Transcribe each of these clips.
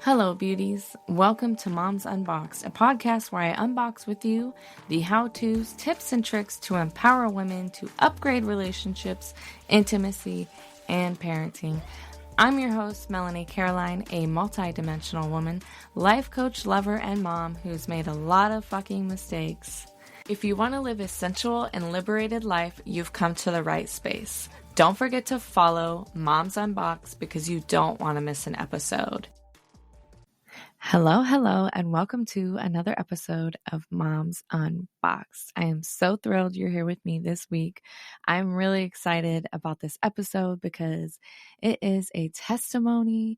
Hello, beauties. Welcome to Moms Unboxed, a podcast where I unbox with you the how-tos, tips, and tricks to empower women to upgrade relationships, intimacy, and parenting. I'm your host, Melanie Caroline, a multi-dimensional woman, life coach, lover, and mom who's made a lot of fucking mistakes. If you want to live a sensual and liberated life, you've come to the right space. Don't forget to follow Moms Unboxed because you don't want to miss an episode. Hello, and welcome to another episode of Moms Unboxed. I am so thrilled you're here with me this week. I'm really excited about this episode because it is a testimony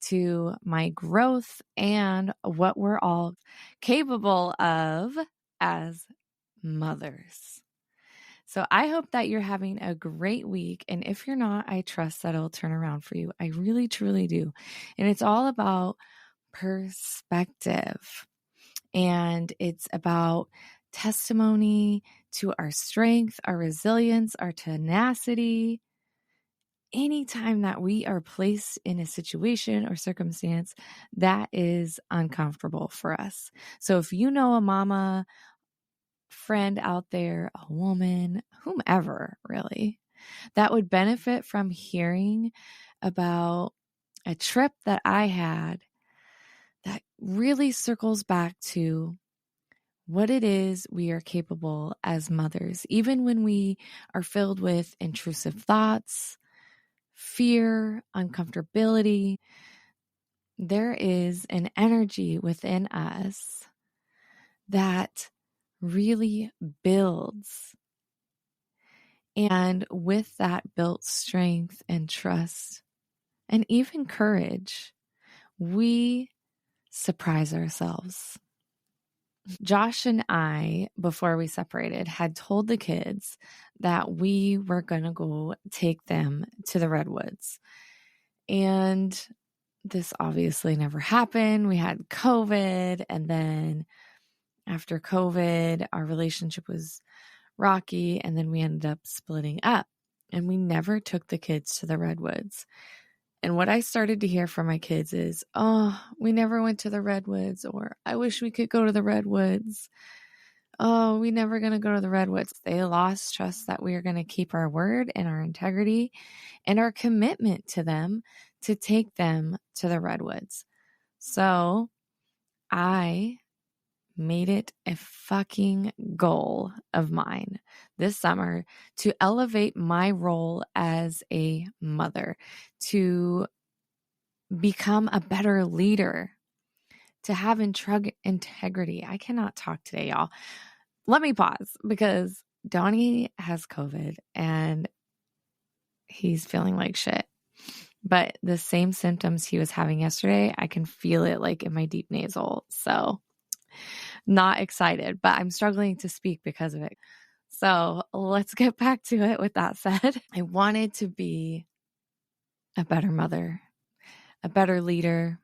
to my growth and what we're all capable of as mothers. So I hope that you're having a great week. And if you're not, I trust that it'll turn around for you. I really, truly do. And it's all about perspective. And it's about testimony to our strength, our resilience, our tenacity. Anytime that we are placed in a situation or circumstance that is uncomfortable for us. So if you know a mama, friend out there, a woman, whomever really, that would benefit from hearing about a trip that I had that really circles back to what it is we are capable as mothers, even when we are filled with intrusive thoughts, fear, uncomfortability. There is an energy within us that really builds. And with that built strength and trust and even courage, we surprise ourselves. Josh and I, before we separated, had told the kids that we were going to go take them to the Redwoods. And this obviously never happened. We had COVID. And then after COVID, our relationship was rocky. And then we ended up splitting up. And we never took the kids to the Redwoods. And what I started to hear from my kids is, oh, we never went to the Redwoods, or I wish we could go to the Redwoods. Oh, we never going to go to the Redwoods. They lost trust that we are going to keep our word and our integrity and our commitment to them to take them to the Redwoods. So I made it a fucking goal of mine this summer to elevate my role as a mother, to become a better leader, to have integrity. I cannot talk today, y'all. Let me pause because Donnie has COVID and he's feeling like shit. But the same symptoms he was having yesterday, I can feel it like in my deep nasal. So not excited, but I'm struggling to speak because of it. So let's get back to it. With that said, I wanted to be a better mother, a better leader.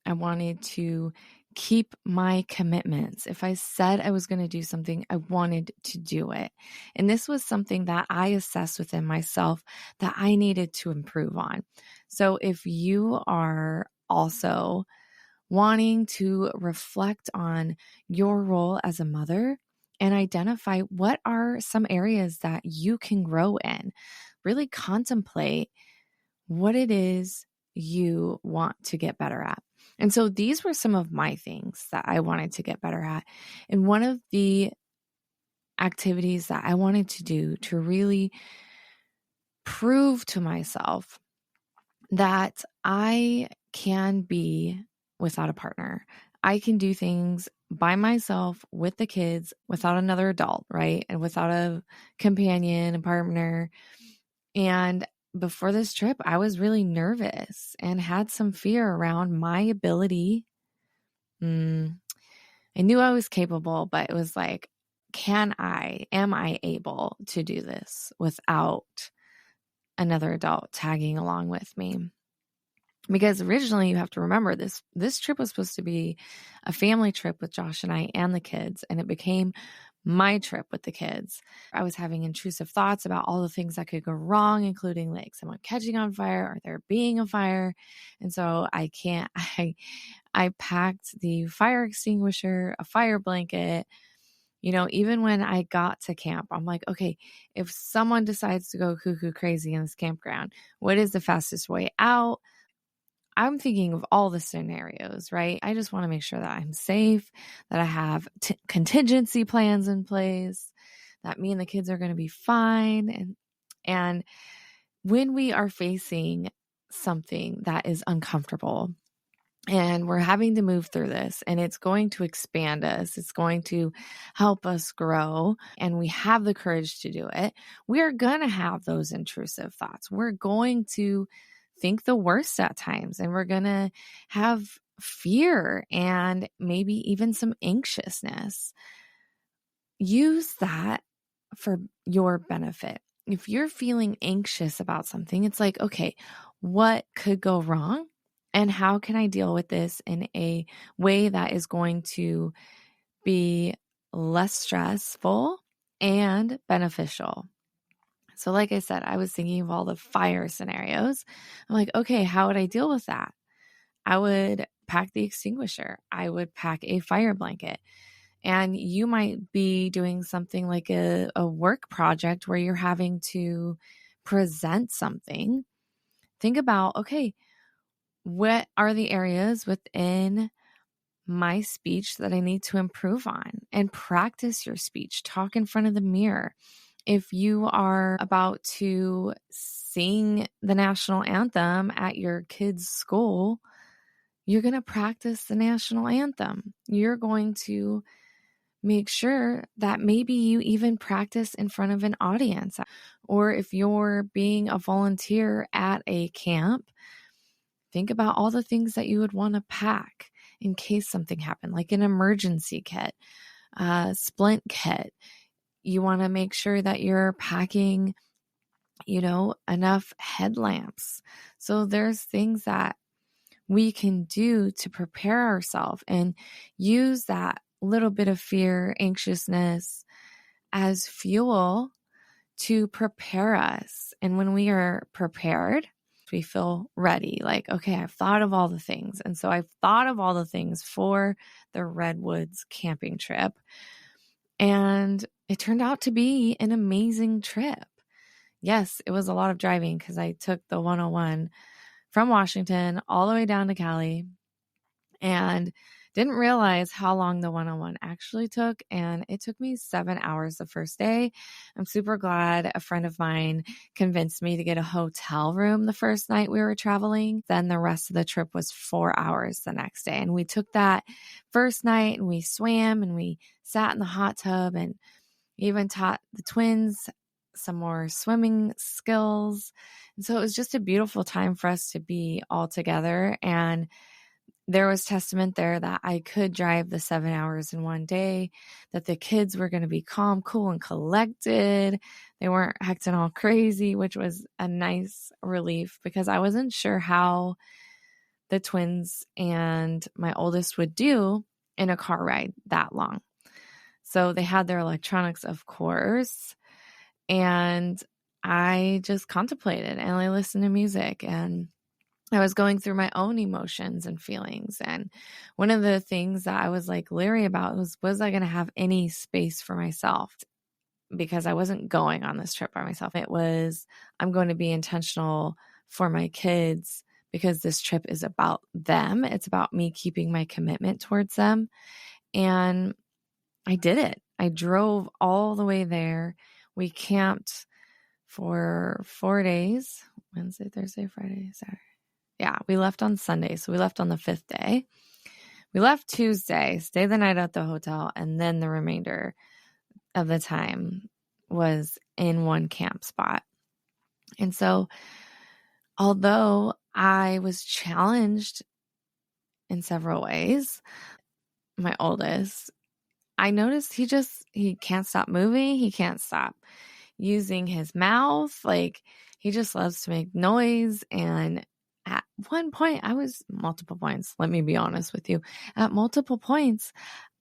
I wanted to keep my commitments. If I said I was going to do something, I wanted to do it. And this was something that I assessed within myself that I needed to improve on. So if you are also wanting to reflect on your role as a mother and identify what are some areas that you can grow in, really contemplate what it is you want to get better at. And so these were some of my things that I wanted to get better at. And one of the activities that I wanted to do to really prove to myself that I can be without a partner. I can do things by myself with the kids without another adult, right? And without a companion, a partner. And before this trip, I was really nervous and had some fear around my ability. I knew I was capable, but it was like, am I able to do this without another adult tagging along with me? Because originally you have to remember this trip was supposed to be a family trip with Josh and I and the kids. And it became my trip with the kids. I was having intrusive thoughts about all the things that could go wrong, including like someone catching on fire or there being a fire. And so I packed the fire extinguisher, a fire blanket. Even when I got to camp, I'm like, okay, if someone decides to go cuckoo crazy in this campground, what is the fastest way out? I'm thinking of all the scenarios, right? I just want to make sure that I'm safe, that I have contingency plans in place, that me and the kids are going to be fine. And when we are facing something that is uncomfortable and we're having to move through this and it's going to expand us, it's going to help us grow, and we have the courage to do it, we're going to have those intrusive thoughts. We're going to think the worst at times, and we're going to have fear and maybe even some anxiousness. Use that for your benefit. If you're feeling anxious about something, it's like, okay, what could go wrong? And how can I deal with this in a way that is going to be less stressful and beneficial? So like I said, I was thinking of all the fire scenarios. I'm like, okay, how would I deal with that? I would pack the extinguisher. I would pack a fire blanket. And you might be doing something like a work project where you're having to present something. Think about, okay, what are the areas within my speech that I need to improve on? And practice your speech. Talk in front of the mirror. If you are about to sing the national anthem at your kids' school, you're going to practice the national anthem. You're going to make sure that maybe you even practice in front of an audience. Or if you're being a volunteer at a camp, think about all the things that you would want to pack in case something happened, like an emergency kit, a splint kit. You want to make sure that you're packing, enough headlamps. So there's things that we can do to prepare ourselves and use that little bit of fear, anxiousness as fuel to prepare us. And when we are prepared, we feel ready. Like, okay, I've thought of all the things. And so I've thought of all the things for the Redwoods camping trip. And it turned out to be an amazing trip. Yes, it was a lot of driving because I took the 101 from Washington all the way down to Cali and didn't realize how long the 101 actually took. And it took me 7 hours the first day. I'm super glad a friend of mine convinced me to get a hotel room the first night we were traveling. Then the rest of the trip was 4 hours the next day. And we took that first night and we swam and we sat in the hot tub and even taught the twins some more swimming skills. And so it was just a beautiful time for us to be all together. And there was testament there that I could drive the 7 hours in one day, that the kids were going to be calm, cool, and collected. They weren't acting all crazy, which was a nice relief because I wasn't sure how the twins and my oldest would do in a car ride that long. So they had their electronics, of course, and I just contemplated and I listened to music and I was going through my own emotions and feelings. And one of the things that I was like leery about was I going to have any space for myself? Because I wasn't going on this trip by myself. It was, I'm going to be intentional for my kids because this trip is about them. It's about me keeping my commitment towards them. And I did it. I drove all the way there. We camped for 4 days, Wednesday, Thursday, Friday, Saturday. Yeah, we left on Sunday. So we left on the 5th day. We left Tuesday, stayed the night at the hotel, and then the remainder of the time was in one camp spot. And so although I was challenged in several ways, my oldest, I noticed he can't stop moving. He can't stop using his mouth. Like he just loves to make noise. And at one point, multiple points. Let me be honest with you. At multiple points,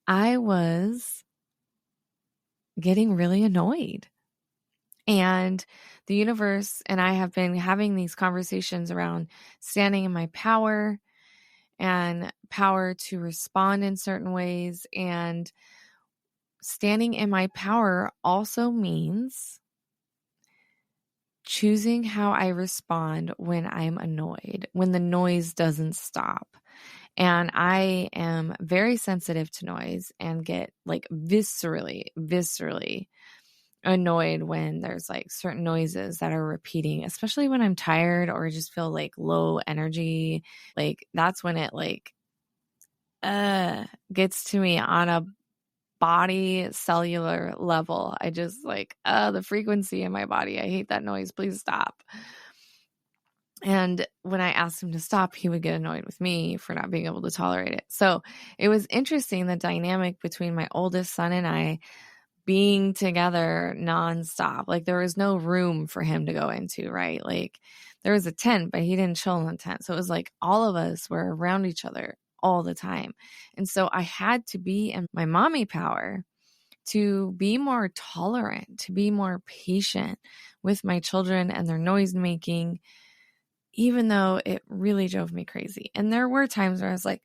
I was getting really annoyed. And the universe and I have been having these conversations around standing in my power and power to respond in certain ways. And standing in my power also means choosing how I respond when I'm annoyed, when the noise doesn't stop. And I am very sensitive to noise and get like viscerally annoyed when there's like certain noises that are repeating, especially when I'm tired or just feel like low energy. Like that's when it like gets to me on a body cellular level. I just like the frequency in my body. I hate that noise. Please stop. And when I asked him to stop, he would get annoyed with me for not being able to tolerate it. So it was interesting, the dynamic between my oldest son and I being together nonstop. Like there was no room for him to go into, right? Like there was a tent, but he didn't chill in the tent. So it was like all of us were around each other all the time. And so I had to be in my mommy power to be more tolerant, to be more patient with my children and their noise making, even though it really drove me crazy. And there were times where I was like,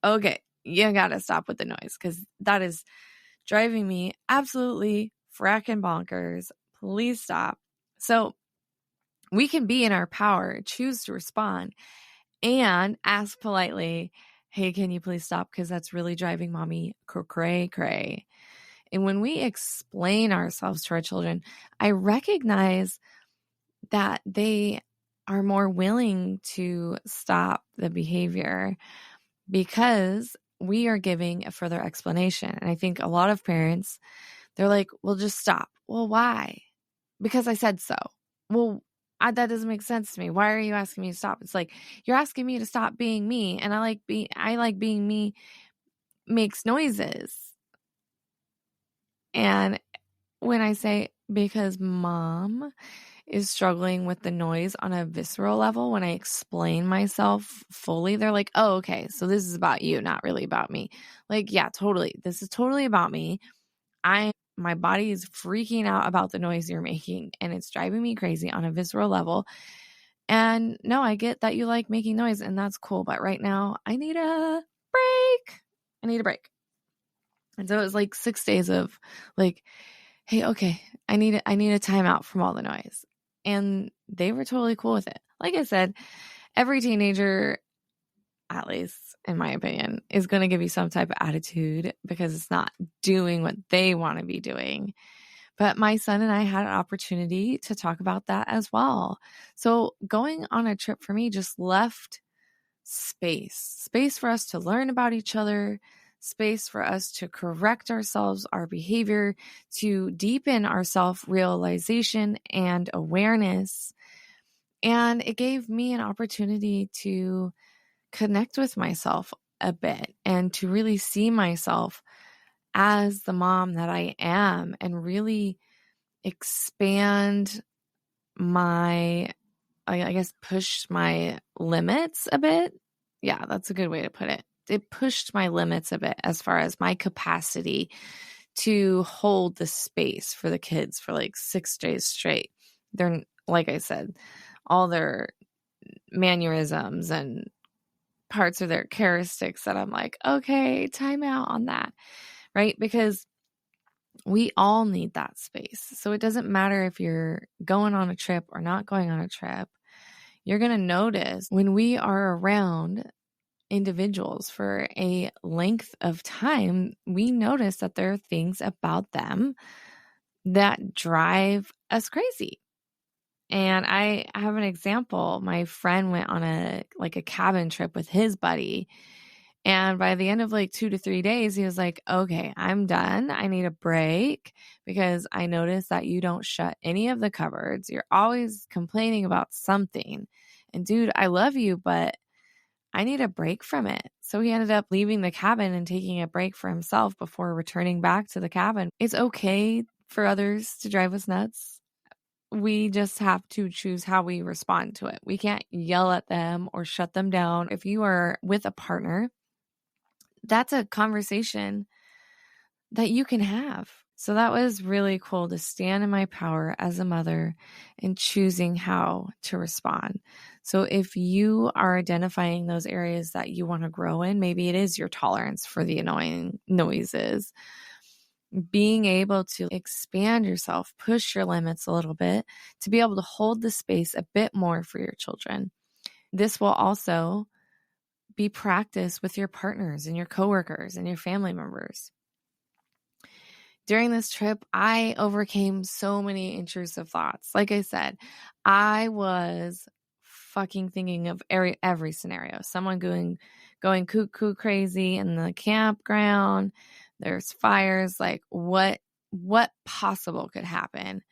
okay, you got to stop with the noise because that is driving me absolutely fracking bonkers. Please stop. So we can be in our power, choose to respond, and ask politely, hey, can you please stop? Because that's really driving mommy cray. And when we explain ourselves to our children, I recognize that they are more willing to stop the behavior because we are giving a further explanation. And I think a lot of parents, they're like, well, just stop. Well, why? Because I said so. Well, that doesn't make sense to me. Why are you asking me to stop? It's like, you're asking me to stop being me. And I like being me makes noises. And when I say, because mom is struggling with the noise on a visceral level, when I explain myself fully, they're like, oh, okay, so this is about you, not really about me. Like, yeah, totally. This is totally about me. My body is freaking out about the noise you're making, and it's driving me crazy on a visceral level. And no, I get that you like making noise, and that's cool. But right now, I need a break. I need a break. And so it was like 6 days of like, hey, okay, I need a timeout from all the noise. And they were totally cool with it. Like I said, every teenager, at least in my opinion, is going to give you some type of attitude because it's not doing what they want to be doing. But my son and I had an opportunity to talk about that as well. So going on a trip for me just left space for us to learn about each other, space for us to correct ourselves, our behavior, to deepen our self-realization and awareness. And it gave me an opportunity to connect with myself a bit and to really see myself as the mom that I am and really expand my, I guess, push my limits a bit. Yeah, that's a good way to put it. It pushed my limits a bit as far as my capacity to hold the space for the kids for like 6 days straight. They're, like I said, all their mannerisms and parts of their characteristics that I'm like, okay, time out on that, right? Because we all need that space. So it doesn't matter if you're going on a trip or not going on a trip. You're going to notice when we are around individuals for a length of time, we notice that there are things about them that drive us crazy. And I have an example. My friend went on a cabin trip with his buddy. And by the end of like 2 to 3 days, he was like, okay, I'm done. I need a break because I noticed that you don't shut any of the cupboards. You're always complaining about something. And dude, I love you, but I need a break from it. So he ended up leaving the cabin and taking a break for himself before returning back to the cabin. It's okay for others to drive us nuts. We just have to choose how we respond to it. We can't yell at them or shut them down. If you are with a partner, that's a conversation that you can have. So that was really cool to stand in my power as a mother and choosing how to respond. So if you are identifying those areas that you want to grow in, maybe it is your tolerance for the annoying noises. Being able to expand yourself, push your limits a little bit to be able to hold the space a bit more for your children. This will also be practiced with your partners and your coworkers and your family members. During this trip, I overcame so many intrusive thoughts. Like I said, I was fucking thinking of every scenario. Someone going cuckoo crazy in the campground. There's fires. Like what possible could happen?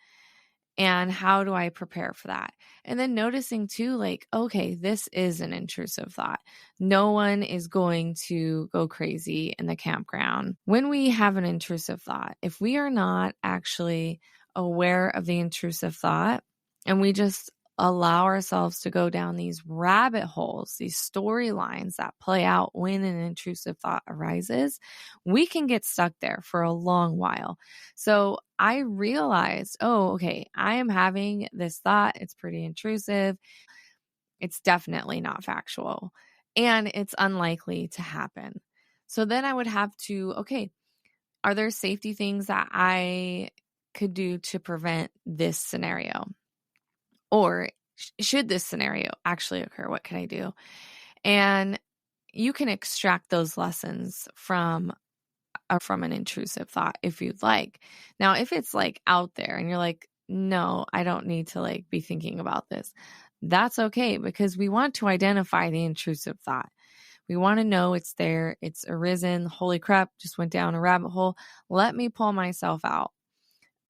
And how do I prepare for that? And then noticing too, like, okay, this is an intrusive thought. No one is going to go crazy in the campground. When we have an intrusive thought, if we are not actually aware of the intrusive thought and we just allow ourselves to go down these rabbit holes, these storylines that play out when an intrusive thought arises, we can get stuck there for a long while. So I realized, oh, okay, I am having this thought. It's pretty intrusive. It's definitely not factual, and it's unlikely to happen. So then I would have to, okay, are there safety things that I could do to prevent this scenario? Or should this scenario actually occur? What can I do? And you can extract those lessons from an intrusive thought if you'd like. Now, if it's like out there and you're like, no, I don't need to like be thinking about this, that's okay, because we want to identify the intrusive thought. We want to know it's there, it's arisen, holy crap, just went down a rabbit hole. Let me pull myself out.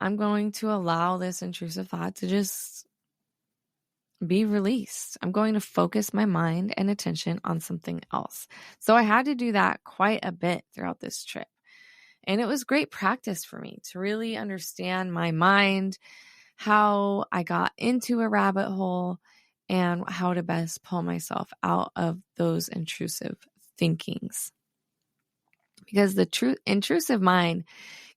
I'm going to allow this intrusive thought to just be released. I'm going to focus my mind and attention on something else. So I had to do that quite a bit throughout this trip. And it was great practice for me to really understand my mind, how I got into a rabbit hole, and how to best pull myself out of those intrusive thinkings. Because the intrusive mind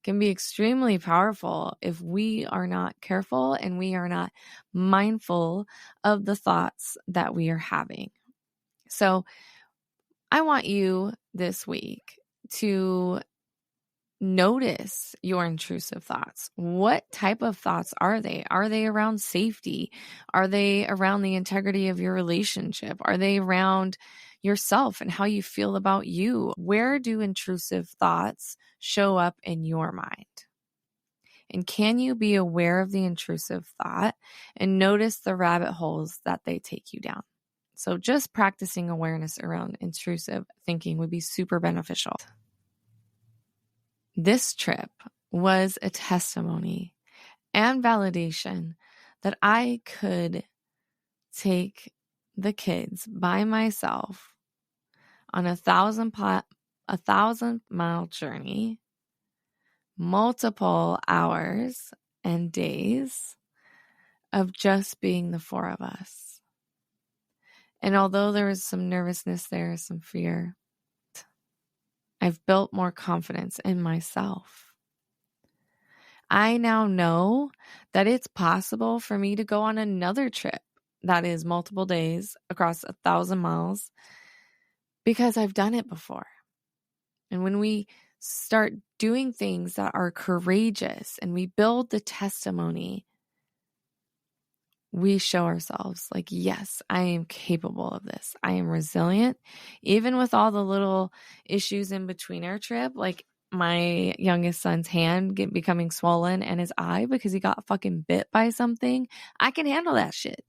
can be extremely powerful if we are not careful and we are not mindful of the thoughts that we are having. So I want you this week to notice your intrusive thoughts. What type of thoughts are they? Are they around safety? Are they around the integrity of your relationship? Are they around yourself and how you feel about you? Where do intrusive thoughts show up in your mind? And can you be aware of the intrusive thought and notice the rabbit holes that they take you down? So just practicing awareness around intrusive thinking would be super beneficial. This trip was a testimony and validation that I could take the kids by myself on a 1,000-mile journey, multiple hours and days of just being the four of us. And although there was some nervousness there, some fear, I've built more confidence in myself. I now know that it's possible for me to go on another trip that is multiple days across 1,000 miles because I've done it before. And when we start doing things that are courageous and we build the testimony, we show ourselves like, yes, I am capable of this. I am resilient. Even with all the little issues in between our trip, like my youngest son's hand becoming swollen and his eye because he got fucking bit by something, I can handle that shit,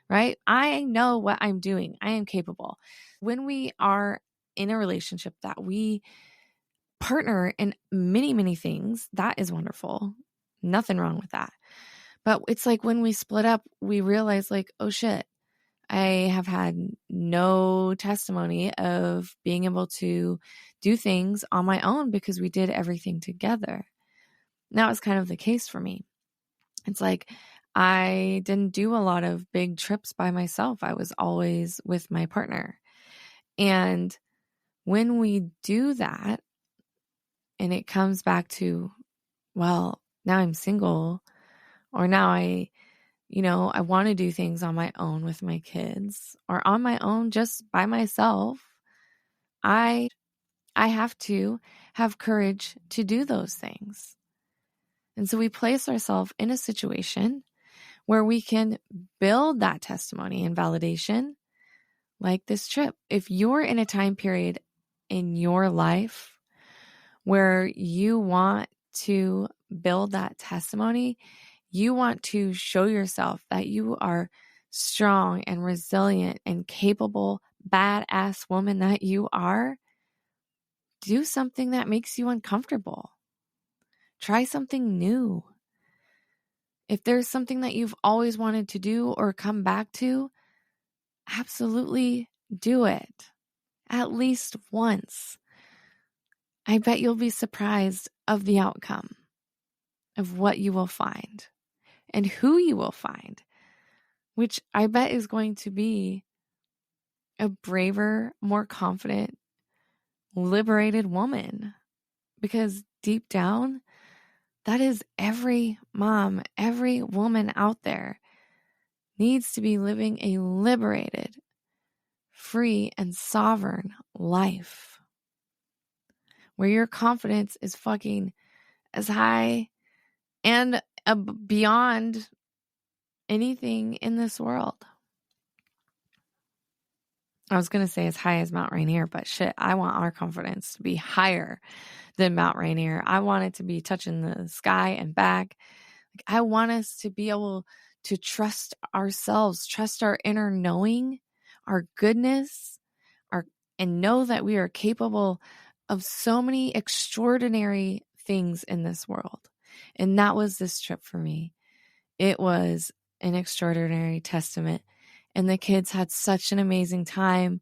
right? I know what I'm doing. I am capable. When we are in a relationship that we partner in many, many things, that is wonderful. Nothing wrong with that. But it's like when we split up, we realize like, oh shit, I have had no testimony of being able to do things on my own because we did everything together. Now it's kind of the case for me. It's like I didn't do a lot of big trips by myself. I was always with my partner. And when we do that, and it comes back to well, now I'm single, or now I want to do things on my own with my kids, or on my own just by myself. I have to have courage to do those things. And so we place ourselves in a situation where we can build that testimony and validation, like this trip. If you're in a time period in your life where you want to build that testimony, you want to show yourself that you are strong and resilient and capable, badass woman that you are, do something that makes you uncomfortable. Try something new. If there's something that you've always wanted to do or come back to, absolutely do it. At least once. I bet you'll be surprised of the outcome, of what you will find and who you will find, which I bet is going to be a braver, more confident, liberated woman. Because deep down, that is every mom, every woman out there needs to be living a liberated, free, and sovereign life where your confidence is fucking as high and beyond anything in this world. I was going to say as high as Mount Rainier, but shit, I want our confidence to be higher than Mount Rainier. I want it to be touching the sky and back. I want us to be able to trust ourselves, trust our inner knowing, our goodness, and know that we are capable of so many extraordinary things in this world. And that was this trip for me. It was an extraordinary testament. And the kids had such an amazing time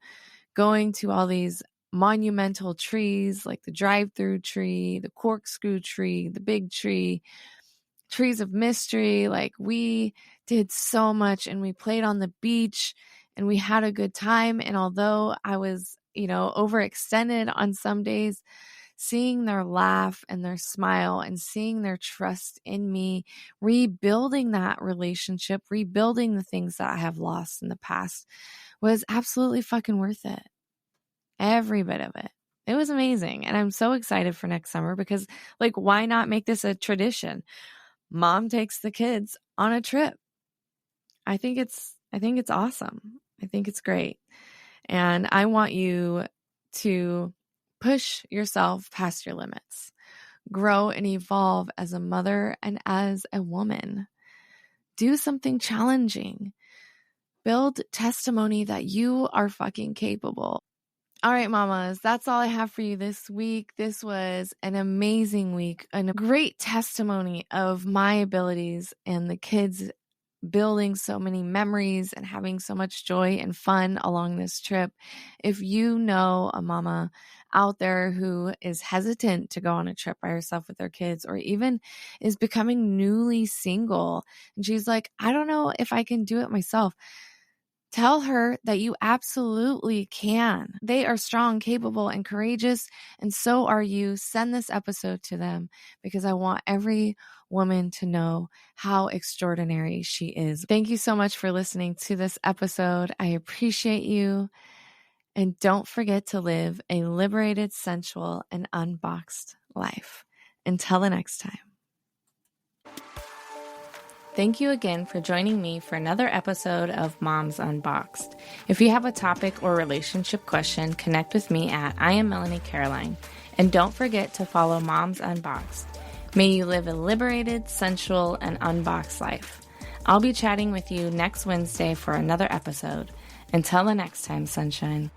going to all these monumental trees, like the drive-through tree, the corkscrew tree, the big tree, trees of mystery. Like, we did so much, and we played on the beach, and we had a good time. And although I was, overextended on some days, seeing their laugh and their smile and seeing their trust in me, rebuilding that relationship, rebuilding the things that I have lost in the past, was absolutely fucking worth it. Every bit of it. It was amazing. And I'm so excited for next summer because, why not make this a tradition? Mom takes the kids on a trip. I think it's awesome. I think it's great. And I want you to push yourself past your limits. Grow and evolve as a mother and as a woman. Do something challenging. Build testimony that you are fucking capable. All right, mamas, that's all I have for you this week. This was an amazing week and a great testimony of my abilities and the kids building so many memories and having so much joy and fun along this trip. If you know a mama out there who is hesitant to go on a trip by herself with their kids, or even is becoming newly single, and she's like, I don't know if I can do it myself, tell her that you absolutely can. They are strong, capable, and courageous, and so are you. Send this episode to them because I want every woman to know how extraordinary she is. Thank you so much for listening to this episode. I appreciate you. And don't forget to live a liberated, sensual, and unboxed life. Until the next time. Thank you again for joining me for another episode of Moms Unboxed. If you have a topic or relationship question, connect with me at I am Melanie Caroline. And don't forget to follow Moms Unboxed. May you live a liberated, sensual, and unboxed life. I'll be chatting with you next Wednesday for another episode. Until the next time, sunshine.